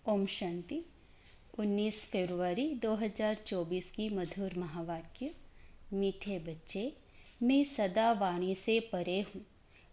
ओम शांति। 19 फरवरी 2024 की मधुर महावाक्य। मीठे बच्चे, मैं सदा वाणी से परे हूँ।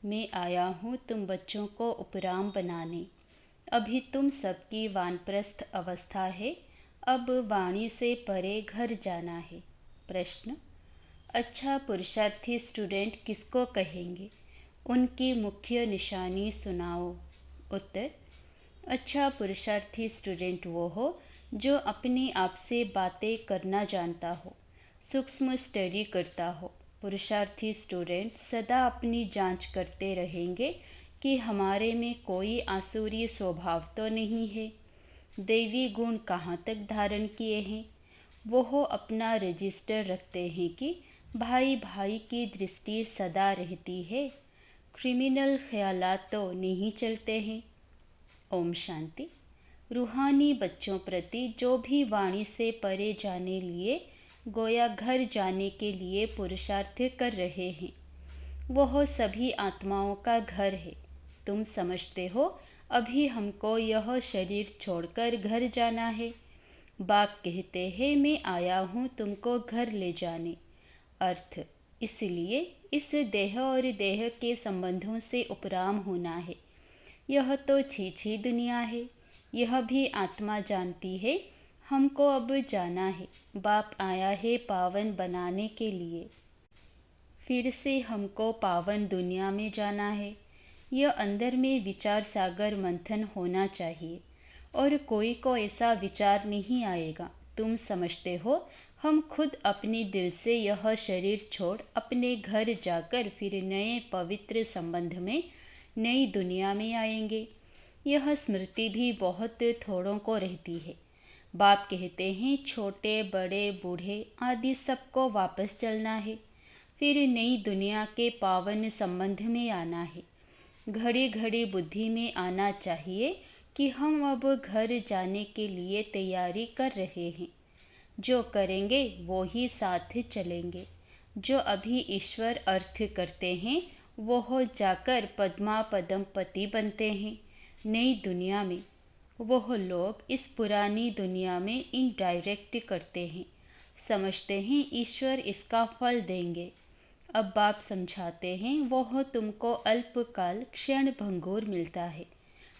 मैं आया हूँ तुम बच्चों को उपराम बनाने। अभी तुम सबकी वानप्रस्थ अवस्था है, अब वाणी से परे घर जाना है। प्रश्न: अच्छा पुरुषार्थी स्टूडेंट किसको कहेंगे? उनकी मुख्य निशानी सुनाओ। उत्तर: अच्छा पुरुषार्थी स्टूडेंट वो हो जो अपने आप से बातें करना जानता हो, सूक्ष्म स्टडी करता हो। पुरुषार्थी स्टूडेंट सदा अपनी जांच करते रहेंगे कि हमारे में कोई आसुरी स्वभाव तो नहीं है, दैवी गुण कहाँ तक धारण किए हैं। वो अपना रजिस्टर रखते हैं कि भाई भाई की दृष्टि सदा रहती है, क्रिमिनल ख्यालात तो नहीं चलते हैं। ओम शांति। रूहानी बच्चों प्रति जो भी वाणी से परे जाने लिए गोया घर जाने के लिए पुरुषार्थ कर रहे हैं, वह सभी आत्माओं का घर है। तुम समझते हो अभी हमको यह शरीर छोड़कर घर जाना है। बाप कहते हैं मैं आया हूँ तुमको घर ले जाने। अर्थ: इसलिए इस देह और देह के संबंधों से उपराम होना है। यह तो छीछी दुनिया है, यह भी आत्मा जानती है। हमको अब जाना है। बाप आया है पावन बनाने के लिए। फिर से हमको पावन दुनिया में जाना है। यह अंदर में विचार सागर मंथन होना चाहिए और कोई को ऐसा विचार नहीं आएगा। तुम समझते हो हम खुद अपनी दिल से यह शरीर छोड़ अपने घर जाकर फिर नए पवित्र संबंध में नई दुनिया में आएंगे। यह स्मृति भी बहुत थोड़ों को रहती है। बाप कहते हैं छोटे बड़े बूढ़े आदि सबको वापस चलना है, फिर नई दुनिया के पावन संबंध में आना है। घड़ी घड़ी बुद्धि में आना चाहिए कि हम अब घर जाने के लिए तैयारी कर रहे हैं। जो करेंगे वो ही साथ चलेंगे। जो अभी ईश्वर अर्थ करते हैं वो हो जाकर पद्मा पदमपति बनते हैं नई दुनिया में। वह लोग इस पुरानी दुनिया में इनडायरेक्ट करते हैं, समझते हैं ईश्वर इसका फल देंगे। अब बाप समझाते हैं वह तुमको अल्पकाल क्षण भंगुर मिलता है।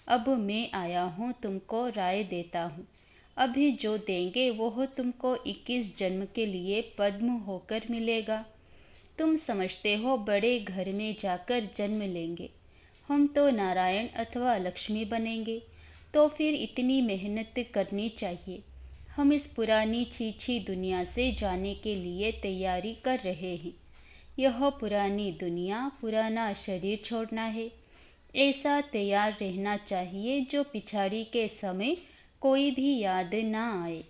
अब मैं आया हूँ तुमको राय देता हूँ। अभी जो देंगे वह तुमको 21 जन्म के लिए पद्म होकर मिलेगा। तुम समझते हो बड़े घर में जाकर जन्म लेंगे, हम तो नारायण अथवा लक्ष्मी बनेंगे। तो फिर इतनी मेहनत करनी चाहिए। हम इस पुरानी छीछी दुनिया से जाने के लिए तैयारी कर रहे हैं। यह पुरानी दुनिया पुराना शरीर छोड़ना है। ऐसा तैयार रहना चाहिए जो पिछाड़ी के समय कोई भी याद ना आए।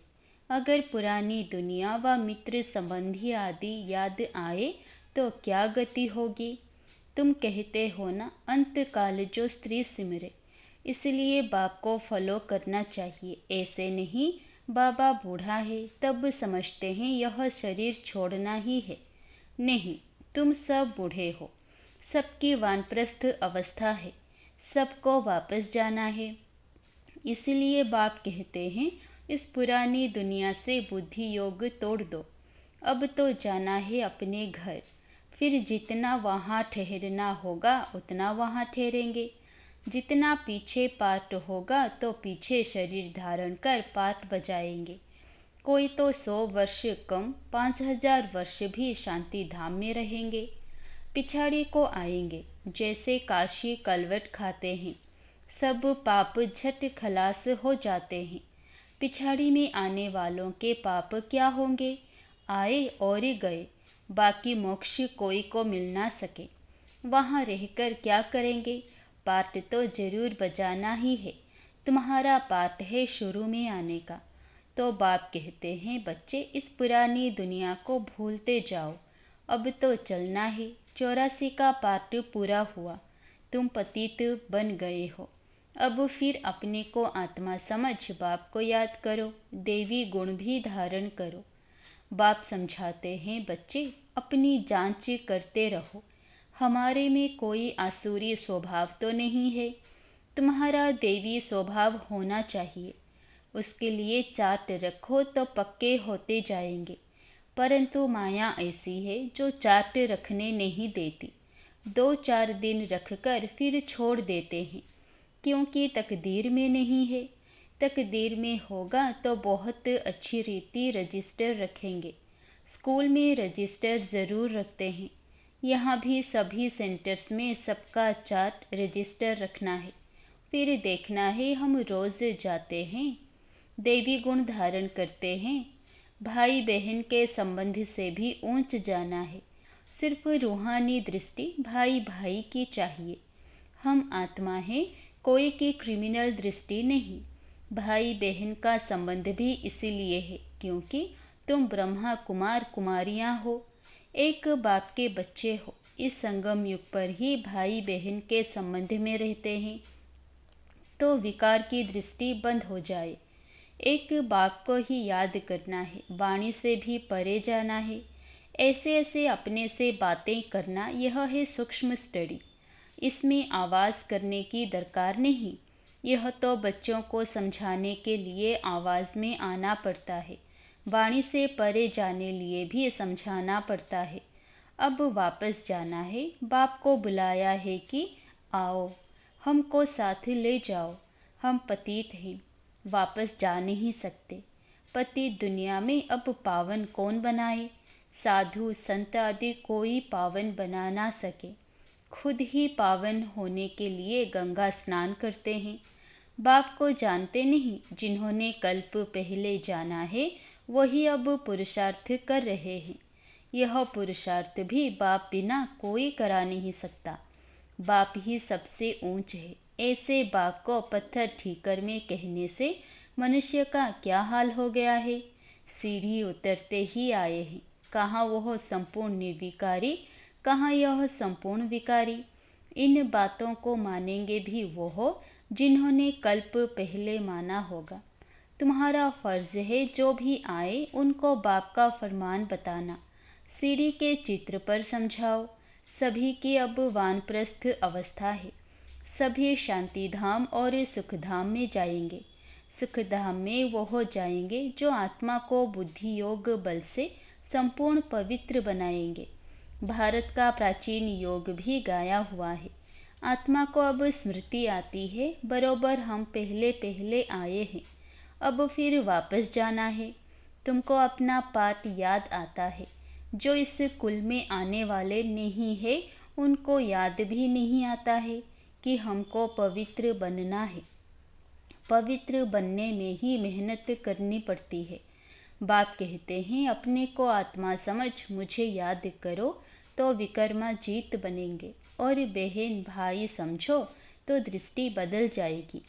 अगर पुरानी दुनिया व मित्र संबंधी आदि याद आए तो क्या गति होगी? तुम कहते हो ना अंत काल जो स्त्री सिमरे, इसलिए बाप को फॉलो करना चाहिए। ऐसे नहीं बाबा बूढ़ा है तब समझते हैं यह शरीर छोड़ना ही है। नहीं, तुम सब बूढ़े हो, सबकी वानप्रस्थ अवस्था है, सबको वापस जाना है। इसलिए बाप कहते हैं इस पुरानी दुनिया से बुद्धि योग तोड़ दो। अब तो जाना है अपने घर। फिर जितना वहाँ ठहरना होगा उतना वहाँ ठहरेंगे। जितना पीछे पाठ होगा तो पीछे शरीर धारण कर पाठ बजाएंगे। कोई तो 100 वर्ष कम 5000 वर्ष भी शांति धाम में रहेंगे। पिछाड़ी को आएंगे जैसे काशी कलवट खाते हैं, सब पाप झट खलास हो जाते हैं। पिछाड़ी में आने वालों के पाप क्या होंगे? आए और गए, बाकी मोक्ष कोई को मिल ना सके। वहाँ रहकर क्या करेंगे? पाठ तो जरूर बजाना ही है। तुम्हारा पाठ है शुरू में आने का। तो बाप कहते हैं बच्चे इस पुरानी दुनिया को भूलते जाओ, अब तो चलना है। 84 का पाठ पूरा हुआ, तुम पतित बन गए हो। अब फिर अपने को आत्मा समझ बाप को याद करो, देवी गुण भी धारण करो। बाप समझाते हैं बच्चे अपनी जांच करते रहो, हमारे में कोई आसुरी स्वभाव तो नहीं है। तुम्हारा देवी स्वभाव होना चाहिए। उसके लिए चार्ट रखो तो पक्के होते जाएंगे। परंतु माया ऐसी है जो चार्ट रखने नहीं देती। 2-4 दिन रखकर फिर छोड़ देते हैं, क्योंकि तकदीर में नहीं है। तकदीर में होगा तो बहुत अच्छी रीति रजिस्टर रखेंगे। स्कूल में रजिस्टर ज़रूर रखते हैं। यहाँ भी सभी सेंटर्स में सबका चार्ट रजिस्टर रखना है। फिर देखना है हम रोज़ जाते हैं, देवी गुण धारण करते हैं। भाई बहन के संबंध से भी ऊंच जाना है। सिर्फ रूहानी दृष्टि भाई भाई की चाहिए। हम आत्मा हैं, कोई की क्रिमिनल दृष्टि नहीं। भाई बहन का संबंध भी इसीलिए है क्योंकि तुम ब्रह्मा कुमार कुमारियाँ हो, एक बाप के बच्चे हो। इस संगम युग पर ही भाई बहन के संबंध में रहते हैं तो विकार की दृष्टि बंद हो जाए। एक बाप को ही याद करना है, वाणी से भी परे जाना है। ऐसे ऐसे अपने से बातें करना, यह है सूक्ष्म स्टडी। इसमें आवाज़ करने की दरकार नहीं। यह तो बच्चों को समझाने के लिए आवाज़ में आना पड़ता है। वाणी से परे जाने लिए भी समझाना पड़ता है। अब वापस जाना है। बाप को बुलाया है कि आओ, हमको साथ ले जाओ। हम पतित हैं, वापस जा नहीं सकते। पतित दुनिया में अब पावन कौन बनाए? साधु संत आदि कोई पावन बना ना सके। खुद ही पावन होने के लिए गंगा स्नान करते हैं। बाप को जानते नहीं। जिन्होंने कल्प पहले जाना है वही अब पुरुषार्थ कर रहे हैं। यह पुरुषार्थ भी बाप बिना कोई करा नहीं सकता। बाप ही सबसे ऊंच है। ऐसे बाप को पत्थर ठीकर में कहने से मनुष्य का क्या हाल हो गया है। सीढ़ी उतरते ही आए हैं। कहाँ वह संपूर्ण निर्विकारी, कहाँ यह संपूर्ण विकारी। इन बातों को मानेंगे भी वो हो जिन्होंने कल्प पहले माना होगा। तुम्हारा फर्ज है जो भी आए उनको बाप का फरमान बताना। सीढ़ी के चित्र पर समझाओ। सभी की अब वानप्रस्थ अवस्था है। सभी शांति धाम और सुखधाम में जाएंगे। सुखधाम में वो हो जाएंगे जो आत्मा को बुद्धि योग बल से संपूर्ण पवित्र बनाएंगे। भारत का प्राचीन योग भी गाया हुआ है। आत्मा को अब स्मृति आती है, बरोबर हम पहले पहले आए हैं। अब फिर वापस जाना है। तुमको अपना पाठ याद आता है। जो इस कुल में आने वाले नहीं है उनको याद भी नहीं आता है कि हमको पवित्र बनना है। पवित्र बनने में ही मेहनत करनी पड़ती है। बाप कहते हैं अपने को आत्मा समझ मुझे याद करो तो विकर्मा जीत बनेंगे, और बहन भाई समझो तो दृष्टि बदल जाएगी।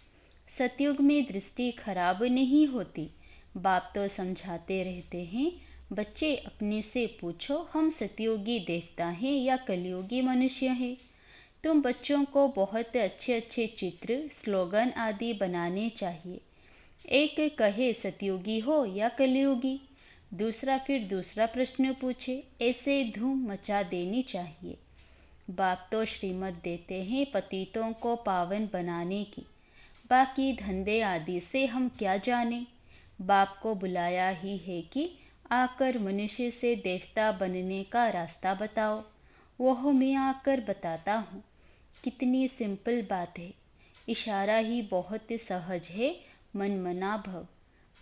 सतयुग में दृष्टि खराब नहीं होती। बाप तो समझाते रहते हैं, बच्चे अपने से पूछो हम सतयुगी देवता हैं या कलयुगी मनुष्य हैं। तुम बच्चों को बहुत अच्छे अच्छे चित्र, स्लोगन आदि बनाने चाहिए। एक कहे सतयुगी हो या कलयुगी, दूसरा फिर दूसरा प्रश्न पूछे। ऐसे धूम मचा देनी चाहिए। बाप तो श्रीमत देते हैं पतितों को पावन बनाने की। बाकी धंधे आदि से हम क्या जाने। बाप को बुलाया ही है कि आकर मनुष्य से देवता बनने का रास्ता बताओ। वह मैं आकर बताता हूँ। कितनी सिंपल बात है। इशारा ही बहुत सहज है। मन मना भव।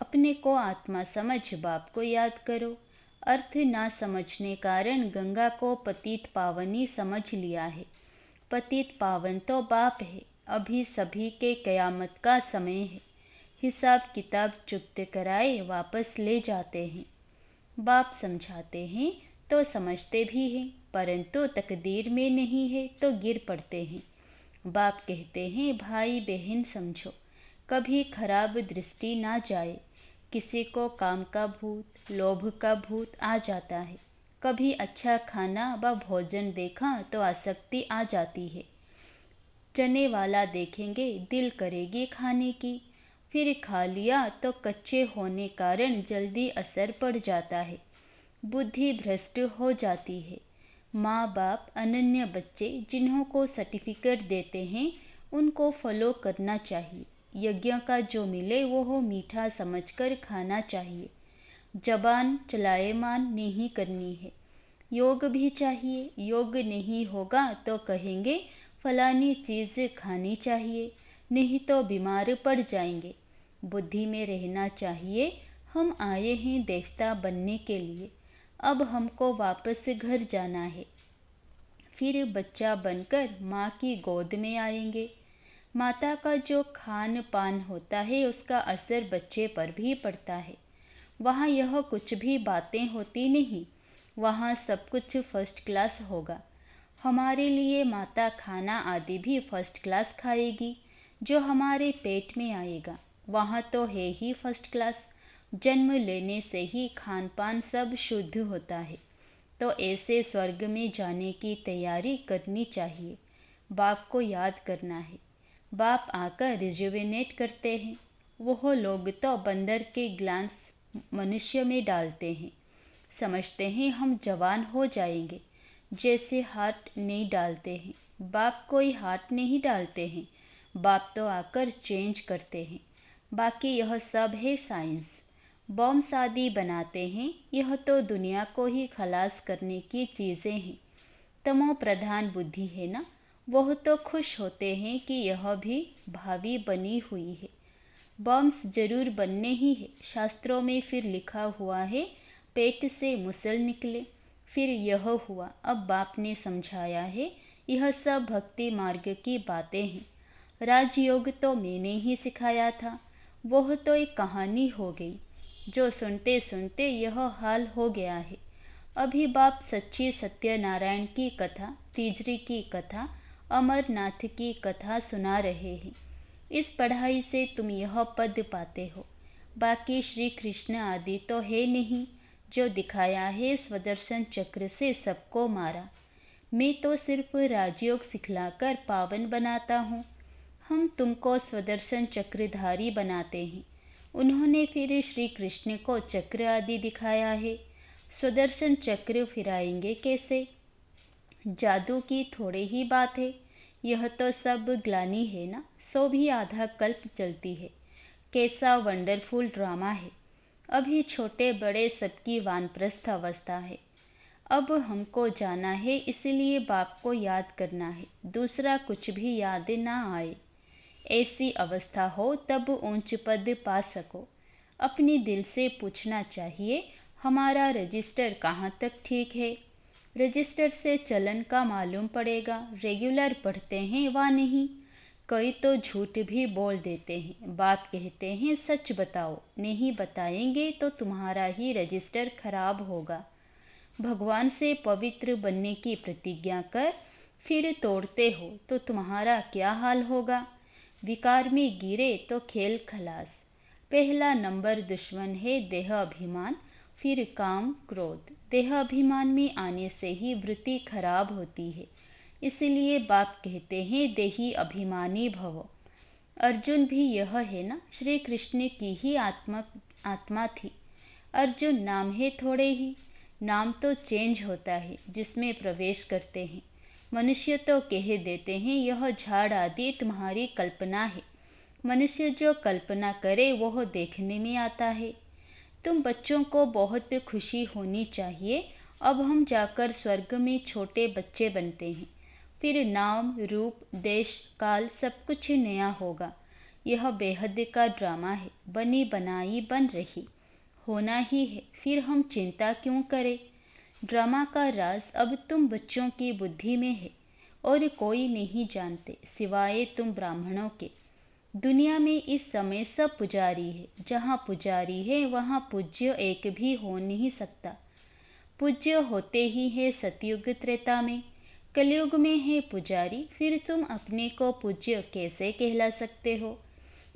अपने को आत्मा समझ बाप को याद करो। अर्थ ना समझने कारण गंगा को पतित पावनी समझ लिया है। पतित पावन तो बाप है। अभी सभी के कयामत का समय है। हिसाब किताब चुकते कराए वापस ले जाते हैं। बाप समझाते हैं तो समझते भी हैं, परंतु तकदीर में नहीं है तो गिर पड़ते हैं। बाप कहते हैं भाई बहन समझो, कभी खराब दृष्टि ना जाए। किसी को काम का भूत, लोभ का भूत आ जाता है। कभी अच्छा खाना व भोजन देखा तो आसक्ति आ जाती है। चने वाला देखेंगे दिल करेगी खाने की। फिर खा लिया तो कच्चे होने कारण जल्दी असर पड़ जाता है। बुद्धि भ्रष्ट हो जाती है। माँ बाप अनन्य बच्चे जिन्हों को सर्टिफिकेट देते हैं उनको फॉलो करना चाहिए। यज्ञ का जो मिले वो मीठा समझकर खाना चाहिए। जबान चलाएमान नहीं करनी है। योग भी चाहिए। योग नहीं होगा तो कहेंगे फलानी चीज़ खानी चाहिए, नहीं तो बीमार पड़ जाएंगे। बुद्धि में रहना चाहिए, हम आए हैं देवता बनने के लिए, अब हमको वापस घर जाना है। फिर बच्चा बनकर माँ की गोद में आएंगे। माता का जो खान पान होता है उसका असर बच्चे पर भी पड़ता है। वहाँ यह कुछ भी बातें होती नहीं, वहाँ सब कुछ फर्स्ट क्लास होगा। हमारे लिए माता खाना आदि भी फर्स्ट क्लास खाएगी, जो हमारे पेट में आएगा वहाँ तो है ही फर्स्ट क्लास। जन्म लेने से ही खान पान सब शुद्ध होता है, तो ऐसे स्वर्ग में जाने की तैयारी करनी चाहिए। बाप को याद करना है। बाप आकर रिजुविनेट करते हैं। वह लोग तो बंदर के ग्लांस मनुष्य में डालते हैं, समझते हैं हम जवान हो जाएंगे, जैसे हार्ट नहीं डालते हैं। बाप कोई हार्ट नहीं डालते हैं, बाप तो आकर चेंज करते हैं। बाकी यह सब है साइंस। बॉम्ब आदि बनाते हैं, यह तो दुनिया को ही खलास करने की चीज़ें हैं। तमो प्रधान बुद्धि है ना, वह तो खुश होते हैं कि यह भी भावी बनी हुई है। बॉम्ब्स जरूर बनने ही है। शास्त्रों में फिर लिखा हुआ है पेट से मुसल निकले, फिर यह हुआ। अब बाप ने समझाया है, यह सब भक्ति मार्ग की बातें हैं। राजयोग तो मैंने ही सिखाया था, वह तो एक कहानी हो गई, जो सुनते सुनते यह हाल हो गया है। अभी बाप सच्ची सत्यनारायण की कथा, तीजरी की कथा, अमरनाथ की कथा सुना रहे हैं। इस पढ़ाई से तुम यह पद पाते हो। बाकी श्री कृष्ण आदि तो है नहीं, जो दिखाया है स्वदर्शन चक्र से सबको मारा। मैं तो सिर्फ राजयोग सिखलाकर पावन बनाता हूँ। हम तुमको स्वदर्शन चक्रधारी बनाते हैं। उन्होंने फिर श्री कृष्ण को चक्र आदि दिखाया है। स्वदर्शन चक्र फिराएंगे कैसे? जादू की थोड़ी ही बात है। यह तो सब ग्लानि है ना, सो भी आधा कल्प चलती है। कैसा वंडरफुल ड्रामा है। अभी छोटे बड़े सबकी वानप्रस्थ अवस्था है। अब हमको जाना है, इसलिए बाप को याद करना है, दूसरा कुछ भी याद ना आए। ऐसी अवस्था हो तब ऊंच पद पा सको। अपने दिल से पूछना चाहिए, हमारा रजिस्टर कहाँ तक ठीक है। रजिस्टर से चलन का मालूम पड़ेगा, रेगुलर पढ़ते हैं वा नहीं। कई तो झूठ भी बोल देते हैं। बाप कहते हैं सच बताओ, नहीं बताएंगे तो तुम्हारा ही रजिस्टर खराब होगा। भगवान से पवित्र बनने की प्रतिज्ञा कर फिर तोड़ते हो तो तुम्हारा क्या हाल होगा। विकार में गिरे तो खेल खलास। पहला नंबर दुश्मन है देह अभिमान, फिर काम क्रोध। देह अभिमान में आने से ही वृत्ति खराब होती है। इसलिए बाप कहते हैं देही अभिमानी भव। अर्जुन भी यह है ना, श्री कृष्ण की ही आत्मा थी। अर्जुन नाम है थोड़े ही, नाम तो चेंज होता है जिसमें प्रवेश करते हैं। मनुष्य तो कह देते हैं यह झाड़ आदि तुम्हारी कल्पना है। मनुष्य जो कल्पना करे वह देखने में आता है। तुम बच्चों को बहुत खुशी होनी चाहिए। अब हम जाकर स्वर्ग में छोटे बच्चे बनते हैं। फिर नाम रूप देश काल सब कुछ नया होगा। यह बेहद का ड्रामा है, बनी बनाई बन रही, होना ही है, फिर हम चिंता क्यों करें। ड्रामा का राज अब तुम बच्चों की बुद्धि में है और कोई नहीं जानते सिवाय तुम ब्राह्मणों के। दुनिया में इस समय सब पुजारी है। जहाँ पुजारी है वहाँ पूज्य एक भी हो नहीं सकता। पूज्य होते ही है सतयुग त्रेता में, कलयुग में है पुजारी। फिर तुम अपने को पूज्य कैसे कहला सकते हो?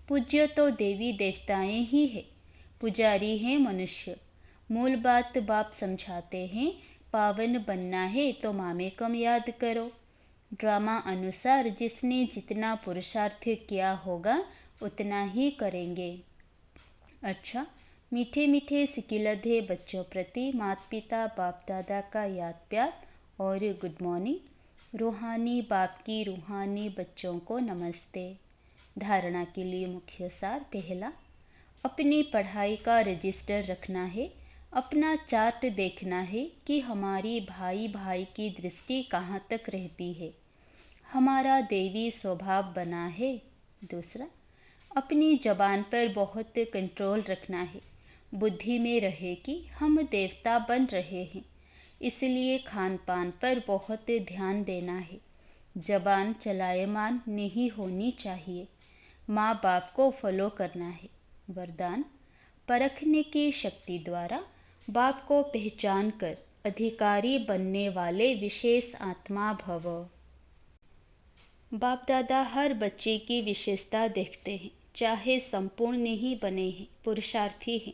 पूज्य तो देवी देवताएं ही है, पुजारी है मनुष्य। मूल बात बाप समझाते हैं, पावन बनना है तो मामेकम याद करो। ड्रामा अनुसार जिसने जितना पुरुषार्थ किया होगा उतना ही करेंगे। अच्छा, मीठे मीठे सिकिलधे बच्चों प्रति माता पिता बाप दादा का याद प्यार और गुड मॉर्निंग। रूहानी बाप की रूहानी बच्चों को नमस्ते। धारणा के लिए मुख्य सार। पहला, अपनी पढ़ाई का रजिस्टर रखना है, अपना चार्ट देखना है कि हमारी भाई भाई की दृष्टि कहाँ तक रहती है, हमारा देवी स्वभाव बना है। दूसरा, अपनी जबान पर बहुत कंट्रोल रखना है, बुद्धि में रहे कि हम देवता बन रहे हैं, इसलिए खान पान पर बहुत ध्यान देना है। जबान चलायमान नहीं होनी चाहिए, माँ बाप को फॉलो करना है। वरदान, परखने की शक्ति द्वारा बाप को पहचान कर अधिकारी बनने वाले विशेष आत्मा भव। बाप दादा हर बच्चे की विशेषता देखते हैं, चाहे संपूर्ण नहीं बने हैं, पुरुषार्थी हैं,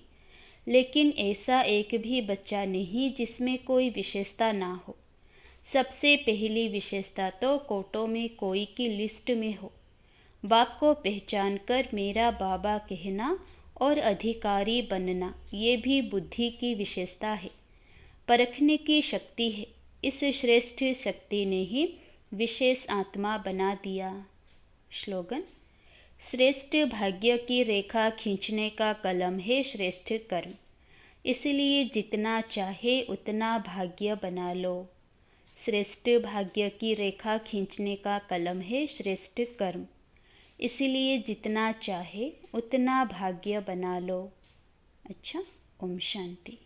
लेकिन ऐसा एक भी बच्चा नहीं जिसमें कोई विशेषता ना हो। सबसे पहली विशेषता तो कोटों में कोई की लिस्ट में हो। बाप को पहचान कर मेरा बाबा कहना और अधिकारी बनना, ये भी बुद्धि की विशेषता है, परखने की शक्ति है। इस श्रेष्ठ शक्ति ने ही विशेष आत्मा बना दिया। श्लोगन, श्रेष्ठ भाग्य की रेखा खींचने का कलम है श्रेष्ठ कर्म, इसलिए जितना चाहे उतना भाग्य बना लो। श्रेष्ठ भाग्य की रेखा खींचने का कलम है श्रेष्ठ कर्म, इसलिए जितना चाहे उतना भाग्य बना लो। अच्छा, ओम शांति।